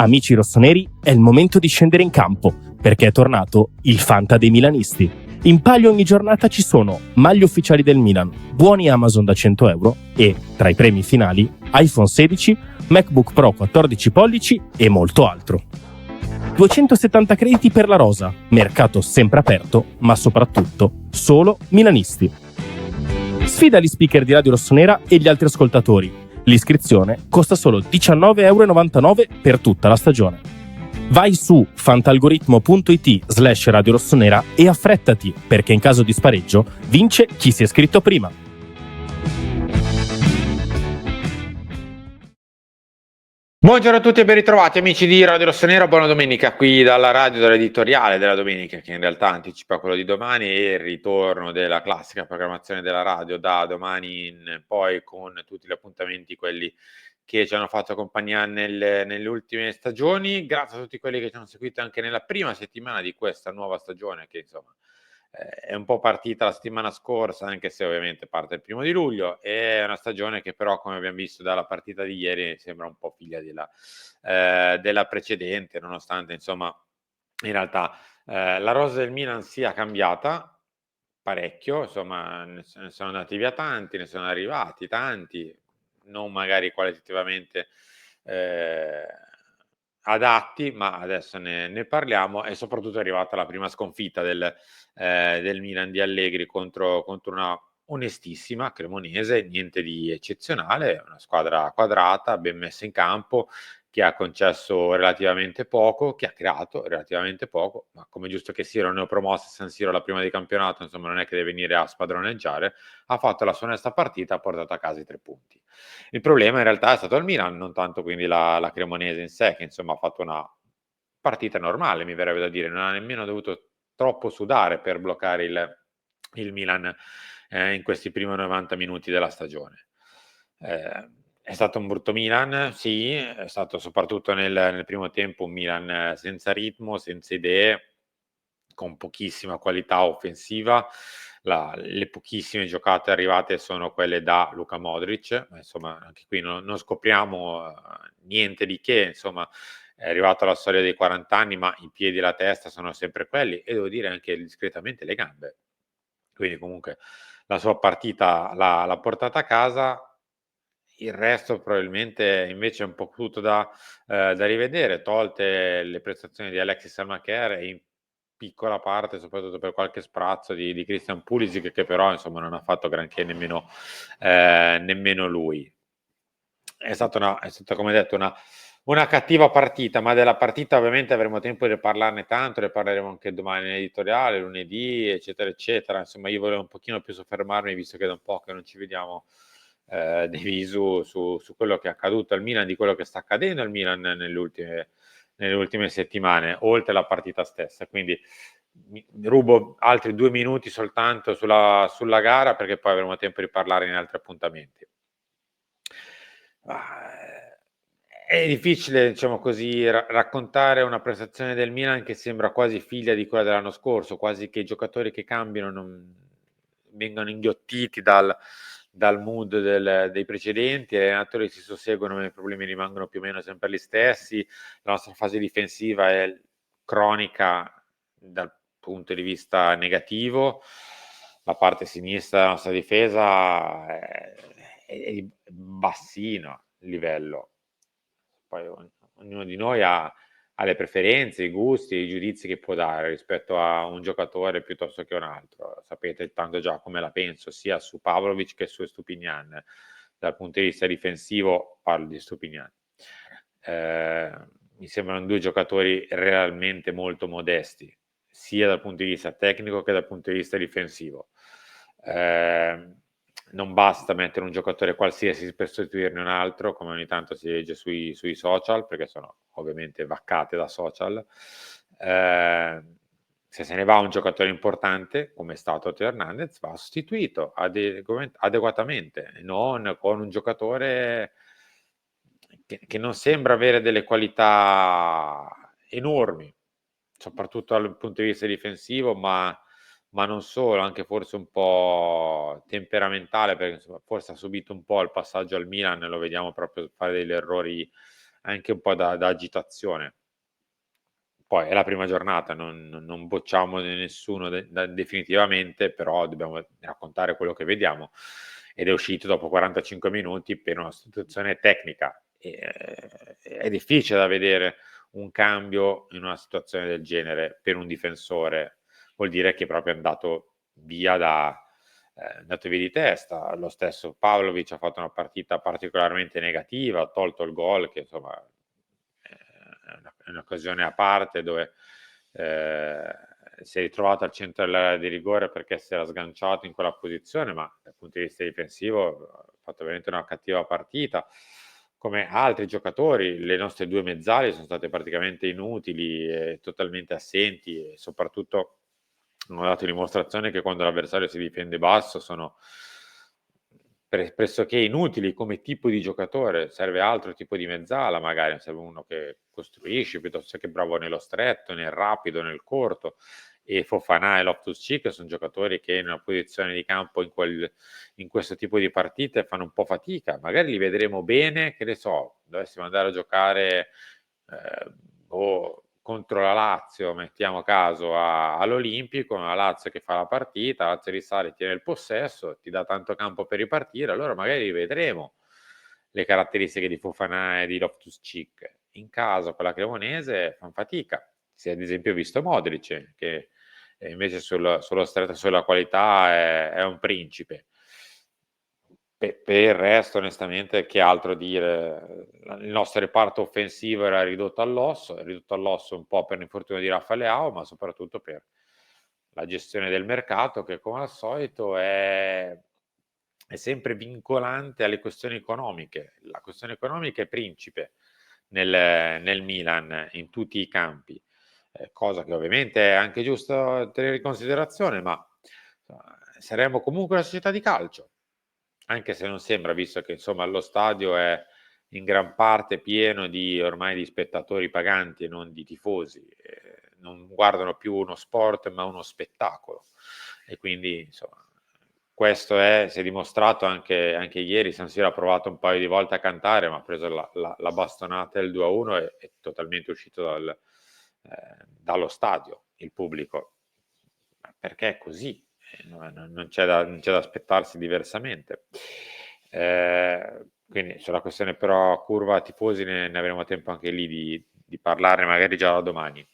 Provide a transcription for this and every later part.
Amici rossoneri, è il momento di scendere in campo, perché è tornato il Fanta dei milanisti. In palio ogni giornata ci sono maglie ufficiali del Milan, buoni Amazon da 100 euro e, tra i premi finali, iPhone 16, MacBook Pro 14 pollici e molto altro. 270 crediti per la rosa, mercato sempre aperto, ma soprattutto solo milanisti. Sfida gli speaker di Radio Rossonera e gli altri ascoltatori. L'iscrizione costa solo 19,99 € per tutta la stagione. Vai su fantalgoritmo.it/Radio Rossonera e affrettati, perché in caso di spareggio vince chi si è iscritto prima. Buongiorno a tutti e ben ritrovati amici di Radio Rossonera, buona domenica qui dalla radio dell'editoriale della domenica, che in realtà anticipa quello di domani e il ritorno della classica programmazione della radio da domani in poi, con tutti gli appuntamenti, quelli che ci hanno fatto compagnia nelle ultime stagioni. Grazie a tutti quelli che ci hanno seguito anche nella prima settimana di questa nuova stagione, che insomma è un po' partita la settimana scorsa, anche se ovviamente parte il 1° luglio. È una stagione che però, come abbiamo visto dalla partita di ieri, sembra un po' figlia della precedente, nonostante insomma in realtà la rosa del Milan sia cambiata parecchio, insomma ne sono andati via tanti, ne sono arrivati tanti, non magari qualitativamente adatti, ma adesso ne parliamo. E soprattutto è arrivata la prima sconfitta del Milan di Allegri contro una onestissima Cremonese, niente di eccezionale, una squadra quadrata, ben messa in campo, che ha concesso relativamente poco, che ha creato relativamente poco, ma come giusto che sia, ero neopromossa a San Siro la prima di campionato, insomma non è che deve venire a spadroneggiare. Ha fatto la sua onesta partita, ha portato a casa i 3 punti. Il problema in realtà è stato il Milan, non tanto quindi la Cremonese in sé, che insomma ha fatto una partita normale, mi verrebbe da dire, non ha nemmeno dovuto troppo sudare per bloccare il Milan in questi primi 90 minuti della stagione. È stato un brutto Milan, sì, è stato soprattutto nel primo tempo un Milan senza ritmo, senza idee, con pochissima qualità offensiva. Le pochissime giocate arrivate sono quelle da Luka Modric, ma insomma anche qui non scopriamo niente di che, insomma è arrivato alla storia dei 40 anni, ma i piedi e la testa sono sempre quelli, e devo dire anche discretamente le gambe. Quindi comunque la sua partita l'ha portata a casa. Il resto probabilmente invece è un po' tutto da rivedere, tolte le prestazioni di Alexis Samaker e in piccola parte, soprattutto per qualche sprazzo di Christian Pulisic, che però insomma non ha fatto granché nemmeno lui. È stata come detto una cattiva partita, ma della partita ovviamente avremo tempo di parlarne tanto, ne parleremo anche domani in editoriale, lunedì, eccetera, eccetera. Insomma, io volevo un pochino più soffermarmi, visto che da un po' che non ci vediamo di visu su quello che è accaduto al Milan, di quello che sta accadendo al Milan nelle ultime settimane, oltre alla partita stessa. Quindi mi rubo altri 2 minuti soltanto sulla gara, perché poi avremo tempo di parlare in altri appuntamenti. È difficile, diciamo così, raccontare una prestazione del Milan che sembra quasi figlia di quella dell'anno scorso, quasi che i giocatori che cambiano non vengano inghiottiti dal mood dei precedenti, gli allenatori si susseguono ma i problemi rimangono più o meno sempre gli stessi. La nostra fase difensiva è cronica dal punto di vista negativo, la parte sinistra della nostra difesa è di bassino livello. Poi ognuno di noi ha le preferenze, i gusti, i giudizi che può dare rispetto a un giocatore piuttosto che un altro. Sapete tanto già come la penso, sia su Pavlovic che su Estupiñán. Dal punto di vista difensivo parlo di Estupiñán. Mi sembrano 2 giocatori realmente molto modesti, sia dal punto di vista tecnico che dal punto di vista difensivo. Non basta mettere un giocatore qualsiasi per sostituirne un altro, come ogni tanto si legge sui social, perché sono ovviamente vaccate da social. Se se ne va un giocatore importante, come è stato Teo Hernandez, va sostituito adeguatamente, e non con un giocatore che non sembra avere delle qualità enormi, soprattutto dal punto di vista difensivo, ma non solo, anche forse un po' temperamentale, perché insomma, forse ha subito un po' il passaggio al Milan, lo vediamo proprio fare degli errori anche un po' da agitazione. Poi è la prima giornata, non bocciamo nessuno definitivamente, però dobbiamo raccontare quello che vediamo, ed è uscito dopo 45 minuti per una sostituzione tecnica. È difficile da vedere un cambio in una situazione del genere per un difensore, vuol dire che proprio è andato via andato via di testa. Lo stesso Pavlovic ha fatto una partita particolarmente negativa, ha tolto il gol che insomma è un'occasione a parte dove si è ritrovato al centro dell'area di rigore perché si era sganciato in quella posizione, ma dal punto di vista difensivo ha fatto veramente una cattiva partita. Come altri giocatori, le nostre due mezzali sono state praticamente inutili e totalmente assenti, e soprattutto hanno dato dimostrazione che quando l'avversario si difende basso sono pressoché inutili come tipo di giocatore. Serve altro tipo di mezzala, magari serve uno che costruisce piuttosto che bravo nello stretto, nel rapido, nel corto. E Fofana e Loftus-Cheek sono giocatori che in una posizione di campo in questo tipo di partite fanno un po' fatica. Magari li vedremo bene, che ne so, dovessimo andare a giocare contro la Lazio, mettiamo caso all'Olimpico, la Lazio che fa la partita, la Lazio risale, tiene il possesso, ti dà tanto campo per ripartire, allora magari vedremo le caratteristiche di Fofana e di Loftus-Cheek. In caso con la Cremonese fanno fatica. Si è ad esempio visto Modric, che invece sullo stretto, sulla qualità è un principe. Per il resto, onestamente, che altro dire? Il nostro reparto offensivo era ridotto all'osso, è ridotto all'osso un po' per l'infortunio di Rafa Leao, ma soprattutto per la gestione del mercato che, come al solito, è sempre vincolante alle questioni economiche. La questione economica è principe nel Milan, in tutti i campi, cosa che ovviamente è anche giusto tenere in considerazione, ma saremo comunque una società di calcio, anche se non sembra, visto che insomma lo stadio è in gran parte pieno ormai di spettatori paganti e non di tifosi, non guardano più uno sport ma uno spettacolo, e quindi insomma questo si è dimostrato anche ieri. San Siro ha provato un paio di volte a cantare, ma ha preso la bastonata del 2-1 e è totalmente uscito dallo stadio il pubblico, perché è così. Non c'è da aspettarsi diversamente. Quindi sulla questione però curva tifosi ne avremo tempo anche lì di parlarne magari già da domani.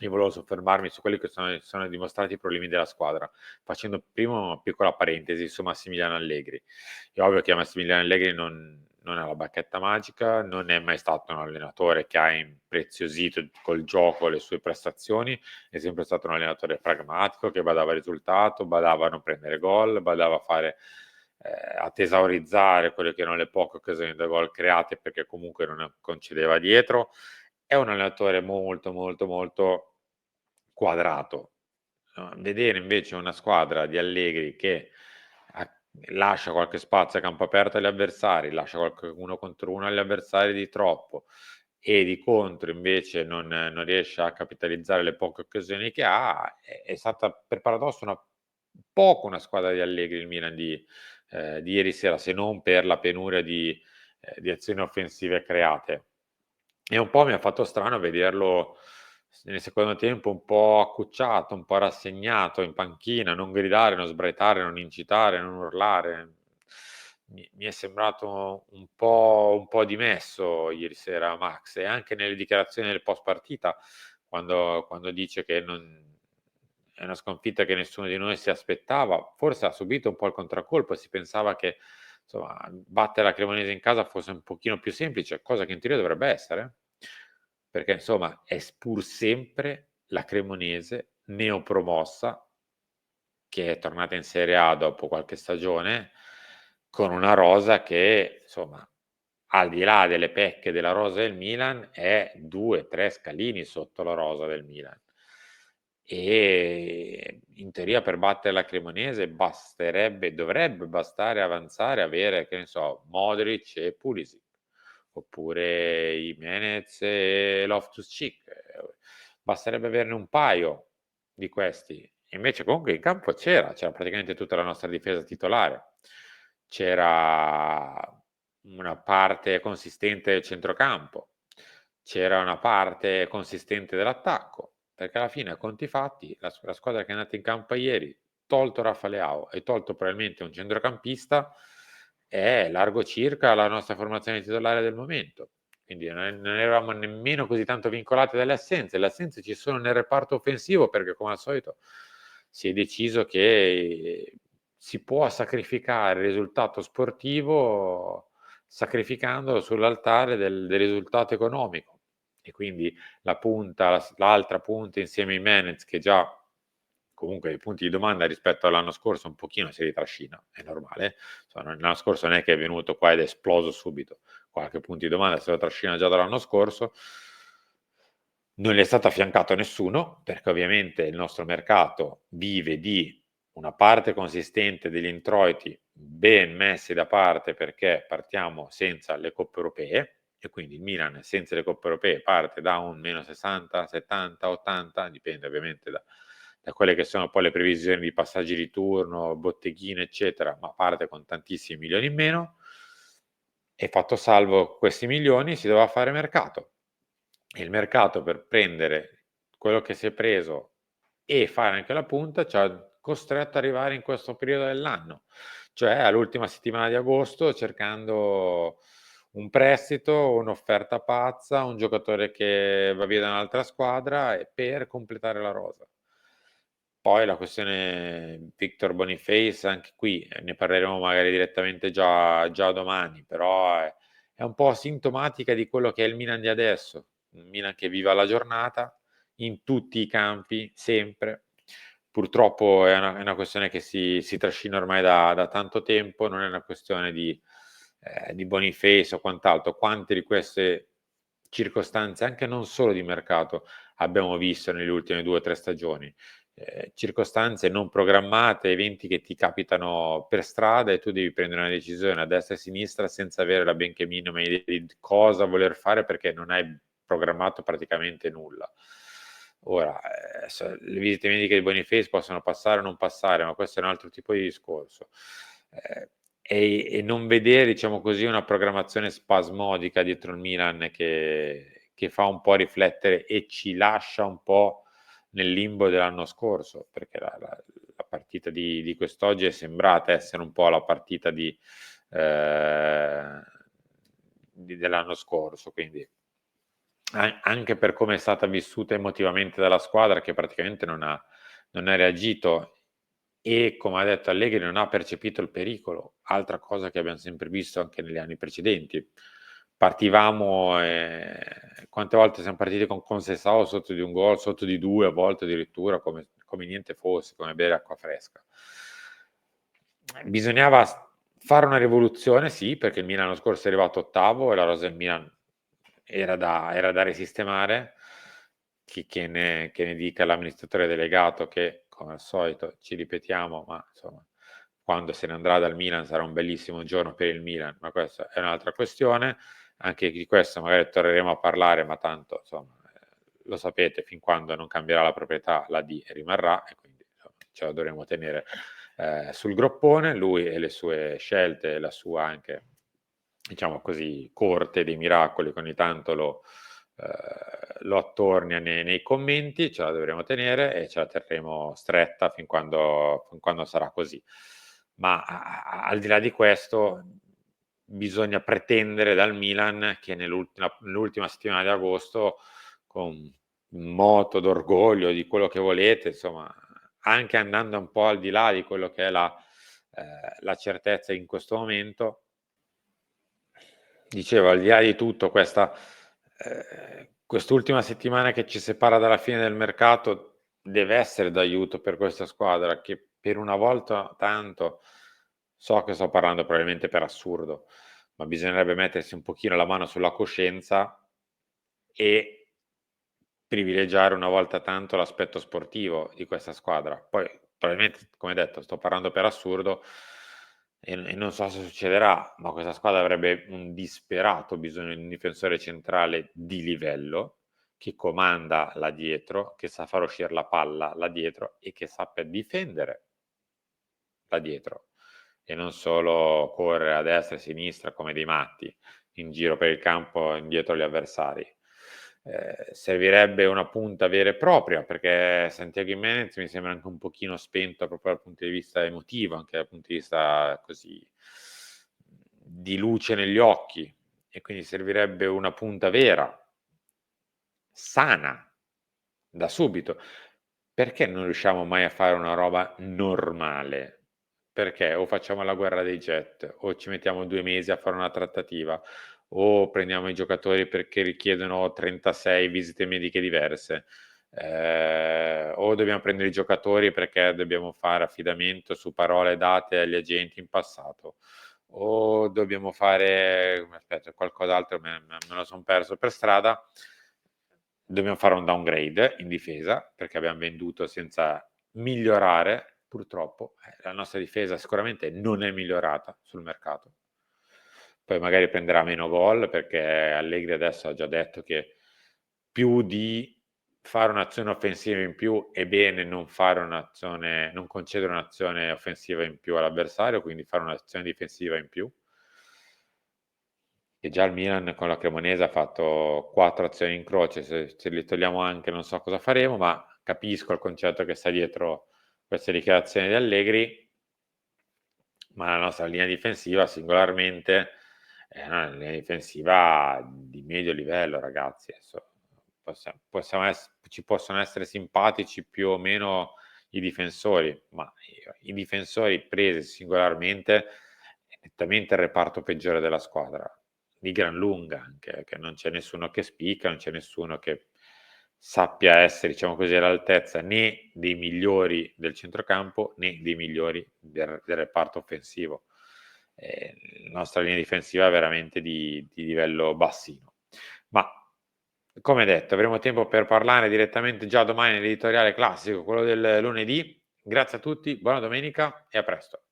Io volevo soffermarmi su quelli che sono dimostrati i problemi della squadra, facendo prima una piccola parentesi su Massimiliano Allegri. È ovvio che Massimiliano Allegri non ha la bacchetta magica, non è mai stato un allenatore che ha impreziosito col gioco le sue prestazioni, è sempre stato un allenatore pragmatico che badava al risultato, badava a non prendere gol, badava a tesaurizzare quelle che erano le poche occasioni da gol create, perché comunque non ne concedeva dietro. È un allenatore molto, molto, molto quadrato. Vedere invece una squadra di Allegri che lascia qualche spazio a campo aperto agli avversari, lascia qualche 1 contro 1 agli avversari di troppo, e di contro invece non riesce a capitalizzare le poche occasioni che ha, è stata per paradosso una squadra di Allegri il Milan di ieri sera, se non per la penuria di azioni offensive create. E un po' mi ha fatto strano vederlo nel secondo tempo un po' accucciato, un po' rassegnato in panchina, non gridare, non sbraitare, non incitare, non urlare. Mi è sembrato un po' dimesso ieri sera Max, e anche nelle dichiarazioni del post partita, quando dice che è una sconfitta che nessuno di noi si aspettava, forse ha subito un po' il contraccolpo, si pensava che insomma battere la Cremonese in casa fosse un pochino più semplice, cosa che in teoria dovrebbe essere, perché insomma è pur sempre la Cremonese neopromossa, che è tornata in Serie A dopo qualche stagione, con una rosa che insomma, al di là delle pecche della rosa del Milan, è 2-3 scalini sotto la rosa del Milan. E in teoria per battere la Cremonese dovrebbe bastare avanzare, avere, che ne so, Modric e Pulisic, oppure Jimenez e Loftus-Cheek. Basterebbe averne un paio di questi. Invece comunque in campo c'era praticamente tutta la nostra difesa titolare. C'era una parte consistente del centrocampo, c'era una parte consistente dell'attacco, perché alla fine a conti fatti la squadra che è andata in campo ieri, tolto Rafa Leao e tolto probabilmente un centrocampista, è largo circa la nostra formazione titolare del momento. Quindi non eravamo nemmeno così tanto vincolati dalle assenze. Le assenze ci sono nel reparto offensivo perché, come al solito, si è deciso che si può sacrificare il risultato sportivo sacrificandolo sull'altare del risultato economico. E quindi l'altra punta insieme ai Menez, che già comunque i punti di domanda rispetto all'anno scorso un pochino si ritrascina, è normale. L'anno scorso non è che è venuto qua ed è esploso subito, qualche punto di domanda se lo trascina già dall'anno scorso. Non gli è stato affiancato nessuno, perché ovviamente il nostro mercato vive di una parte consistente degli introiti ben messi da parte, perché partiamo senza le coppe europee, e quindi il Milan senza le coppe europee parte da un meno 60, 70, 80, dipende ovviamente da quelle che sono poi le previsioni di passaggi di turno, botteghine, eccetera, ma parte con tantissimi milioni in meno. E fatto salvo questi milioni si doveva fare mercato. E il mercato, per prendere quello che si è preso e fare anche la punta, ci ha costretto ad arrivare in questo periodo dell'anno, cioè all'ultima settimana di agosto, cercando un prestito, un'offerta pazza, un giocatore che va via da un'altra squadra e per completare la rosa. Poi la questione Victor Boniface, anche qui ne parleremo magari direttamente già domani, però è un po' sintomatica di quello che è il Milan di adesso, un Milan che viva la giornata in tutti i campi, sempre. Purtroppo è una questione che si trascina ormai da tanto tempo, non è una questione di Boniface o quant'altro. Quante di queste circostanze, anche non solo di mercato, abbiamo visto nelle ultime 2 o 3 stagioni? Circostanze non programmate, eventi che ti capitano per strada e tu devi prendere una decisione a destra e a sinistra senza avere la benché minima idea di cosa voler fare, perché non hai programmato praticamente nulla. Ora, le visite mediche di Boniface possono passare o non passare, ma questo è un altro tipo di discorso. E non vedere, diciamo così, una programmazione spasmodica dietro il Milan che fa un po' riflettere e ci lascia un po' nel limbo dell'anno scorso, perché la partita di quest'oggi è sembrata essere un po' la partita dell'anno scorso, quindi anche per come è stata vissuta emotivamente dalla squadra, che praticamente non ha reagito e, come ha detto Allegri, non ha percepito il pericolo, altra cosa che abbiamo sempre visto anche negli anni precedenti. Partivamo quante volte siamo partiti con Sessao sotto di un gol, sotto di 2 a volte addirittura, come niente fosse, come bere acqua fresca. Bisognava fare una rivoluzione, sì, perché il Milan l'anno scorso è arrivato ottavo e la rosa del Milan era da risistemare. Che ne dica l'amministratore delegato, che come al solito ci ripetiamo, ma insomma quando se ne andrà dal Milan sarà un bellissimo giorno per il Milan, ma questa è un'altra questione. Anche di questo magari torneremo a parlare, ma tanto insomma lo sapete, fin quando non cambierà la proprietà la D rimarrà, e quindi insomma, ce la dovremo tenere sul groppone, lui e le sue scelte, la sua anche, diciamo così, corte dei miracoli, che ogni tanto lo attornia nei commenti, ce la dovremo tenere e ce la terremo stretta fin quando sarà così. Ma al di là di questo bisogna pretendere dal Milan che nell'ultima settimana di agosto, con moto d'orgoglio, di quello che volete, insomma, anche andando un po' al di là di quello che è la certezza in questo momento, dicevo, al di là di tutto, quest'ultima settimana che ci separa dalla fine del mercato deve essere d'aiuto per questa squadra, che per una volta tanto, so che sto parlando probabilmente per assurdo, ma bisognerebbe mettersi un pochino la mano sulla coscienza e privilegiare una volta tanto l'aspetto sportivo di questa squadra. Poi probabilmente, come detto, sto parlando per assurdo e non so se succederà, ma questa squadra avrebbe un disperato bisogno di un difensore centrale di livello, che comanda là dietro, che sa far uscire la palla là dietro e che sappia difendere là dietro. e non solo correre a destra e a sinistra come dei matti in giro per il campo indietro agli avversari. Servirebbe una punta vera e propria, perché Santiago Giménez mi sembra anche un pochino spento proprio dal punto di vista emotivo, anche dal punto di vista così di luce negli occhi, e quindi servirebbe una punta vera, sana, da subito. Perché non riusciamo mai a fare una roba normale? Perché o facciamo la guerra dei jet, o ci mettiamo 2 mesi a fare una trattativa, o prendiamo i giocatori perché richiedono 36 visite mediche diverse, o dobbiamo prendere i giocatori perché dobbiamo fare affidamento su parole date agli agenti in passato, o dobbiamo fare qualcos'altro, me lo son perso per strada. Dobbiamo fare un downgrade in difesa, perché abbiamo venduto senza migliorare, purtroppo. La nostra difesa sicuramente non è migliorata sul mercato. Poi magari prenderà meno gol, perché Allegri adesso ha già detto che più di fare un'azione offensiva in più è bene non concedere un'azione offensiva in più all'avversario, quindi fare un'azione difensiva in più. Che già il Milan con la Cremonese ha fatto 4 azioni in croce, se li togliamo anche non so cosa faremo, ma capisco il concetto che sta dietro queste dichiarazioni di Allegri, ma la nostra linea difensiva singolarmente è una linea difensiva di medio livello, ragazzi. Adesso ci possono essere simpatici più o meno i difensori, ma i difensori presi singolarmente è nettamente il reparto peggiore della squadra, di gran lunga, anche che non c'è nessuno che spicca, non c'è nessuno che sappia essere, diciamo così, all'altezza né dei migliori del centrocampo né dei migliori del reparto offensivo. La nostra linea difensiva è veramente di livello bassino. Ma come detto, avremo tempo per parlare direttamente già domani nell'editoriale classico, quello del lunedì. Grazie a tutti, buona domenica e a presto.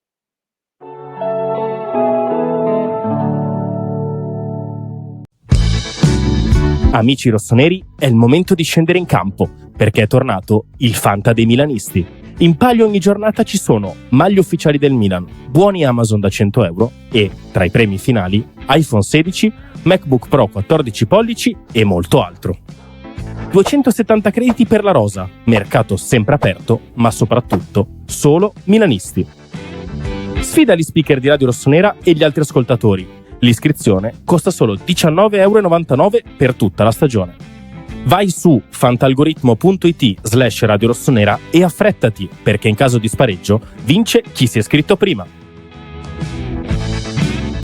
Amici rossoneri, è il momento di scendere in campo, perché è tornato il Fanta dei milanisti. In palio ogni giornata ci sono maglie ufficiali del Milan, buoni Amazon da 100 euro e, tra i premi finali, iPhone 16, MacBook Pro 14 pollici e molto altro. 270 crediti per la rosa, mercato sempre aperto, ma soprattutto solo milanisti. Sfida gli speaker di Radio Rossonera e gli altri ascoltatori. L'iscrizione costa solo 19,99 € per tutta la stagione. Vai su fantalgoritmo.it/Radio Rossonera e affrettati, perché in caso di spareggio vince chi si è iscritto prima.